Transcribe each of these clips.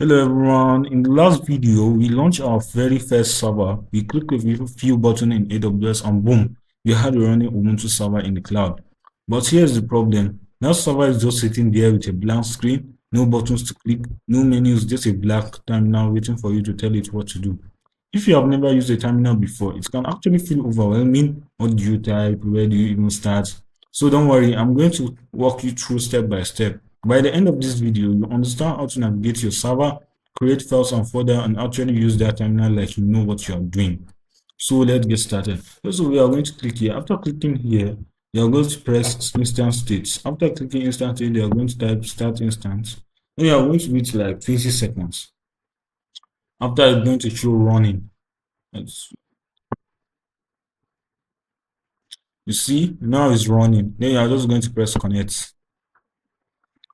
Hello everyone, in the last video we launched our very first server. We clicked a few buttons in AWS and boom, we had a running Ubuntu server in the cloud. But here's the problem, that server is just sitting there with a blank screen, no buttons to click, no menus, just a black terminal waiting for you to tell it what to do. If you have never used a terminal before, it can actually feel overwhelming. What do you type? Where do you even start? So don't worry, I'm going to walk you through step by step. By the end of this video, you understand how to navigate your server, create files and folder, and actually use that terminal like you know what you are doing. So let's get started. First of all, we are going to click here. After clicking here, you are going to press instance states. After clicking instance state, you are going to type start instance. Then you are going to wait like 20 seconds. After it's going to show running. You see, now it's running. Then you are just going to press connect.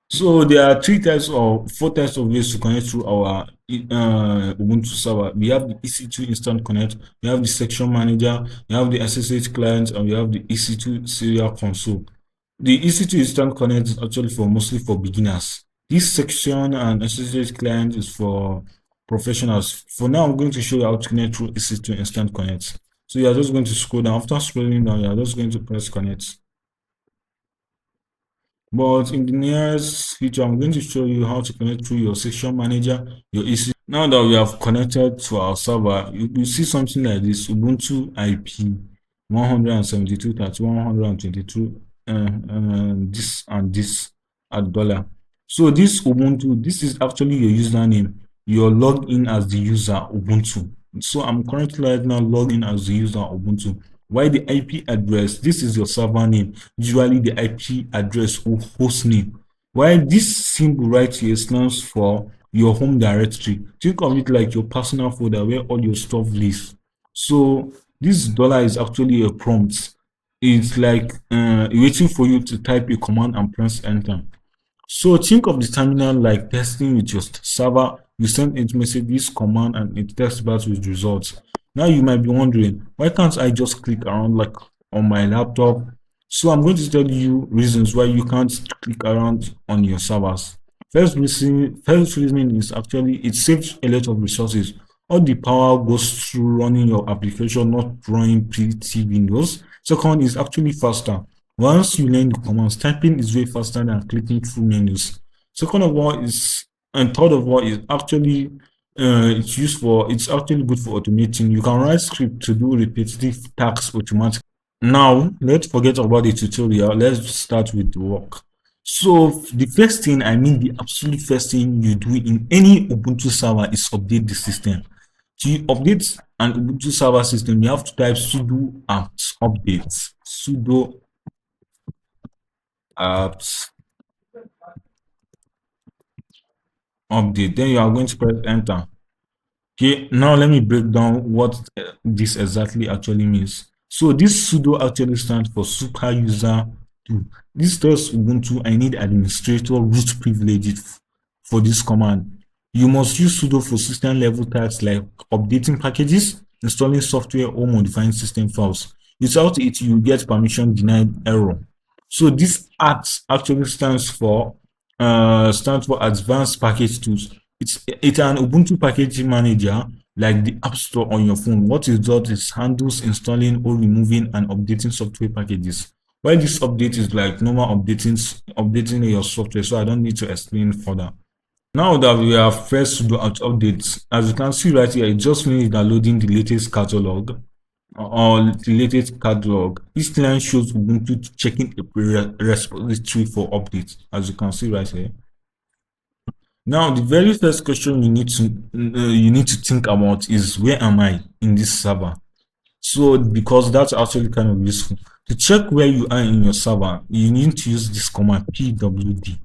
So there are four types of ways to connect through our Ubuntu server. We have the EC2 Instant Connect, we have the section manager, we have the SSH client, and we have the EC2 serial console. The EC2 Instant Connect is actually mostly for beginners. This section and SSH client is for professionals. For now, I'm going to show you how to connect through EC2 Instant Connect. So you are just going to scroll down. After scrolling down, you are just going to press connect. But in the nearest future, I'm going to show you how to connect through your section manager, your EC. Now that we have connected to our server, you see something like this: Ubuntu IP 172.122, this and this at dollar. So this Ubuntu, this is actually your username. You're logged in as the user Ubuntu. So I'm currently right now logged in as the user Ubuntu. Why the IP address? This is your server name, usually the IP address or host name. Why this symbol right here stands for your home directory. Think of it like your personal folder where all your stuff lives. So this dollar is actually a prompt. It's like waiting for you to type a command and press enter. So think of the terminal like testing with your server. You send it messages, command, and it tests back with results. Now you might be wondering, why can't I just click around like on my laptop? So I'm going to tell you reasons why you can't click around on your servers. First reason is actually it saves a lot of resources. All the power goes through running your application, not drawing pretty windows. Second is actually faster. Once you learn the commands, typing is way faster than clicking through menus. Second of all is, and third of all is actually it's actually good for automating. You can write script to do repetitive tasks automatically. Now let's forget about the tutorial. Let's start with the work. So the first thing, I mean the absolute first thing you do in any Ubuntu server is update the system. To update an Ubuntu server system, you have to type sudo apt updates. Sudo apt update. Then you are going to press enter. Okay, now let me break down what this exactly actually means. So this sudo actually stands for super user 2. This tells Ubuntu I need administrator root privileges for this command. You must use sudo for system level tasks like updating packages, installing software, or modifying system files. Without it, you get permission denied error. So this ACT actually stands for advanced package tools. It's an Ubuntu packaging manager like the App Store on your phone. What it does is handles installing or removing and updating software packages. While this update is like normal updating your software, so I don't need to explain further. Now that we have first sudo apt updates, as you can see right here, it just means downloading the latest catalog or the latest catalog. This line shows Ubuntu checking a repository for updates, as you can see right here. Now, the very first question you need to think about is, where am I in this server? So because that's actually kind of useful. To check where you are in your server, you need to use this command pwd.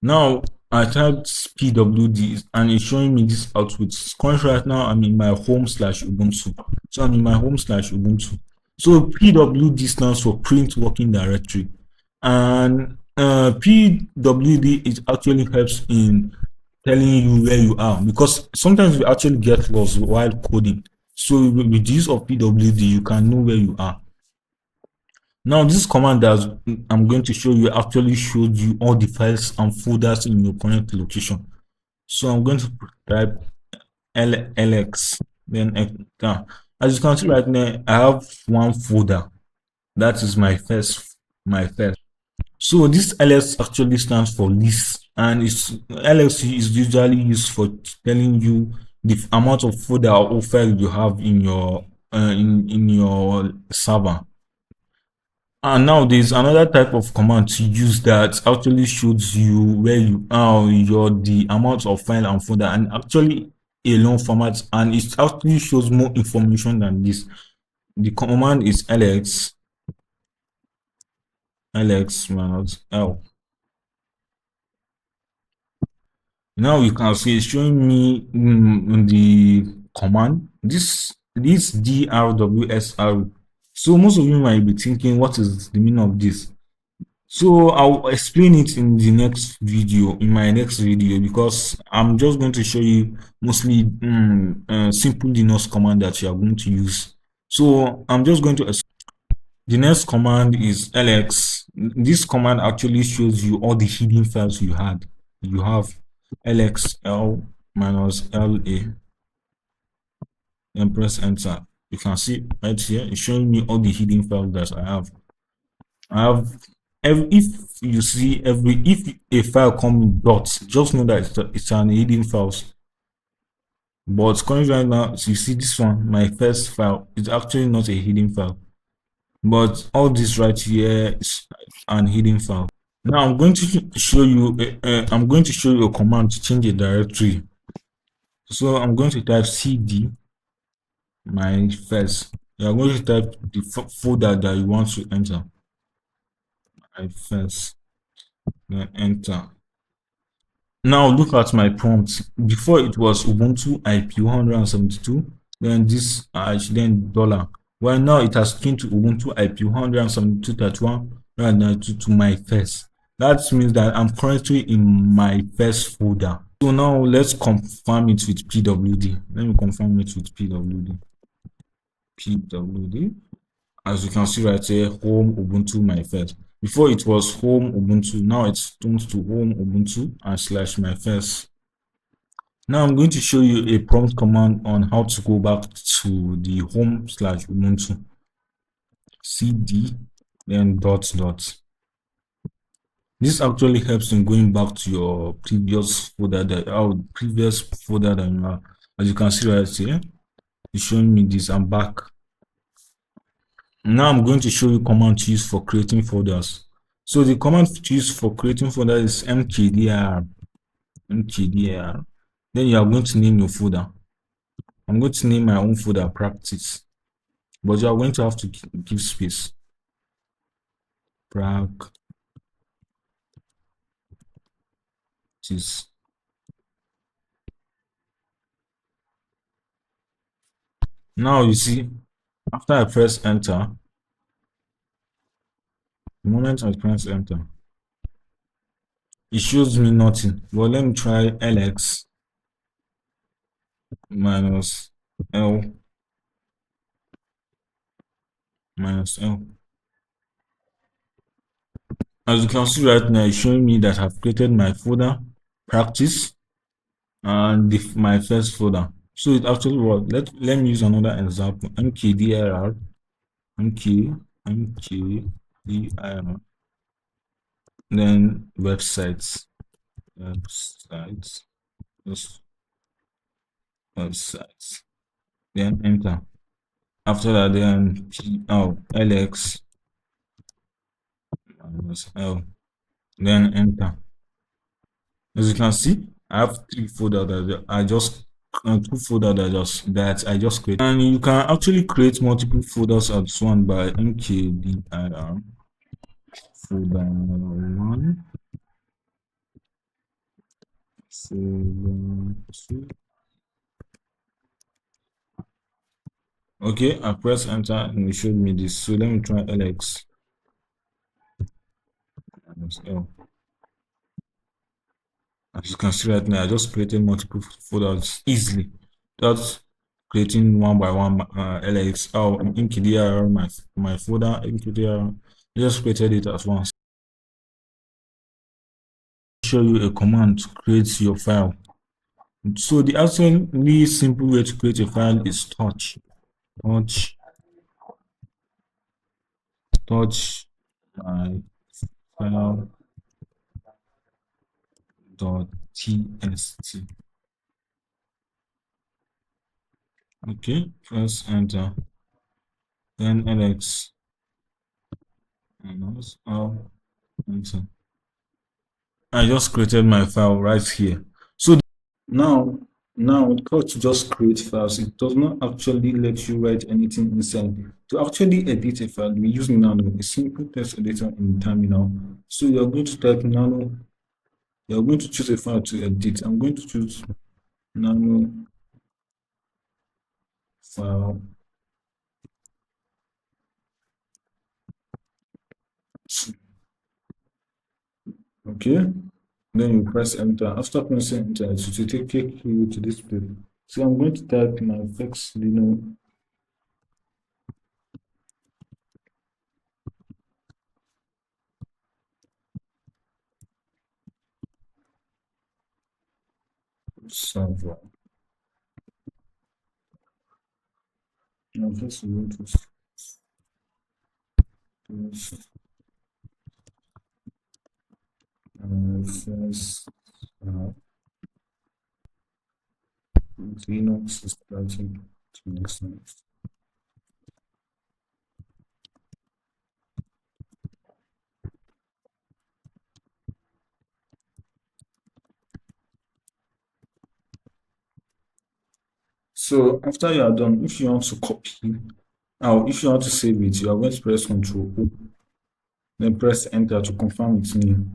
Now I typed pwd and it's showing me this output. Currently right now I'm in my home/ubuntu. So I'm in my home/ubuntu. So pwd stands for print working directory, and pwd it actually helps in telling you where you are, because sometimes we actually get lost while coding. So with the use of pwd you can know where you are. Now this command that I'm going to show you actually shows you all the files and folders in your current location. So I'm going to type lx, then as you can see right now, I have one folder. That is my first. So this ls actually stands for list, and it's ls is usually used for telling you the amount of folder or file you have in your in your server. And now there's another type of command to use that actually shows you where you are, your the amount of file and folder, and actually a long format, and it actually shows more information than this. The command is ls minus l. Now you can see it's showing me the command. This drwsr. So most of you might be thinking, what is the meaning of this? So I'll explain it in the next video, in my next video, because I'm just going to show you mostly simple Linux command that you are going to use. So I'm just going to. The next command is lx. This command actually shows you all the hidden files you had. You have lxl minus la, then press enter. You can see right here, it's showing me all the hidden files that I have. If you see if a file comes in dots, just know that it's an hidden files. But currently right now, so you see this one, my first file, is actually not a hidden file. But all this right here is an hidden file. Now I'm going to show you a command to change a directory. So I'm going to type cd my first. You are going to type the folder that you want to enter. My first, then enter. Now look at my prompt. Before it was Ubuntu IP 172, then this then dollar. Well, now it has changed to Ubuntu IP 172.31 to my first. That means that I'm currently in my first folder. So now let's confirm it with pwd. Let me confirm it with pwd. As you can see right here, home Ubuntu my first. Before it was home Ubuntu, now it's turned to home Ubuntu and slash my first. Now I'm going to show you a prompt command on how to go back to the home slash Ubuntu. cd then dot. This actually helps in going back to your previous folder that you have. As you can see right here, it's showing me this. I'm back. Now I'm going to show you command to use for creating folders. So the command to use for creating folders is mkdir. Then you are going to name your folder. I'm going to name my own folder practice, but you are going to have to give space. Practice. Now you see, after I press enter, the moment I press enter, it shows me nothing. But let me try lx minus l minus l. As you can see right now, it's showing me that I've created my folder practice and my first folder. So it actually works. Let me use another example. mkdir then websites then enter. After that, then lx minus l, then enter. As you can see, I have three folders that I just two folders that I just created, and you can actually create multiple folders at one by mkdir folder 1, folder 2. Okay, I press enter and it showed me this. So let me try lx minus l. As you can see right now, I just created multiple folders easily. That's creating one by one lx. mkdir my folder mkdir. I just created it at once. Show you a command to create your file. So the actually simple way to create a file is touch touch my file dot txt. Okay, press enter. Then ls minus r enter. I just created my file right here. So now, touch just create files. It does not actually let you write anything inside. To actually edit a file, we use nano, a simple text editor in terminal. So you're going to type nano. You're going to choose a file to edit. I'm going to choose nano file. Okay. Then you press enter. After pressing enter, it will take you to this page. So I'm going to type my flex lino server. Now first we want to first Linux is starting to make sense. So after you are done, if you want to copy, or if you want to save it, you are going to press Ctrl O, then press enter to confirm its name.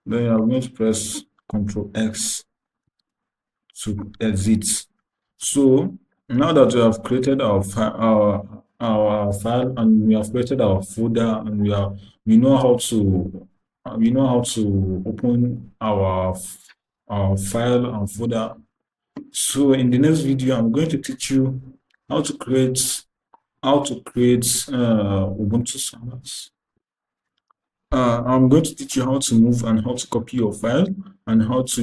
Then you are going to press Ctrl X to exit. So now that we have created our file and we have created our folder and we know how to open our file and folder. So in the next video, I'm going to teach you how to create Ubuntu servers. I'm going to teach you how to move and how to copy your file and how to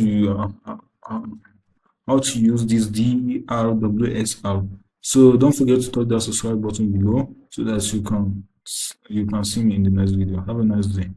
use this DRWSL. So don't forget to touch that subscribe button below so that you can see me in the next video. Have a nice day.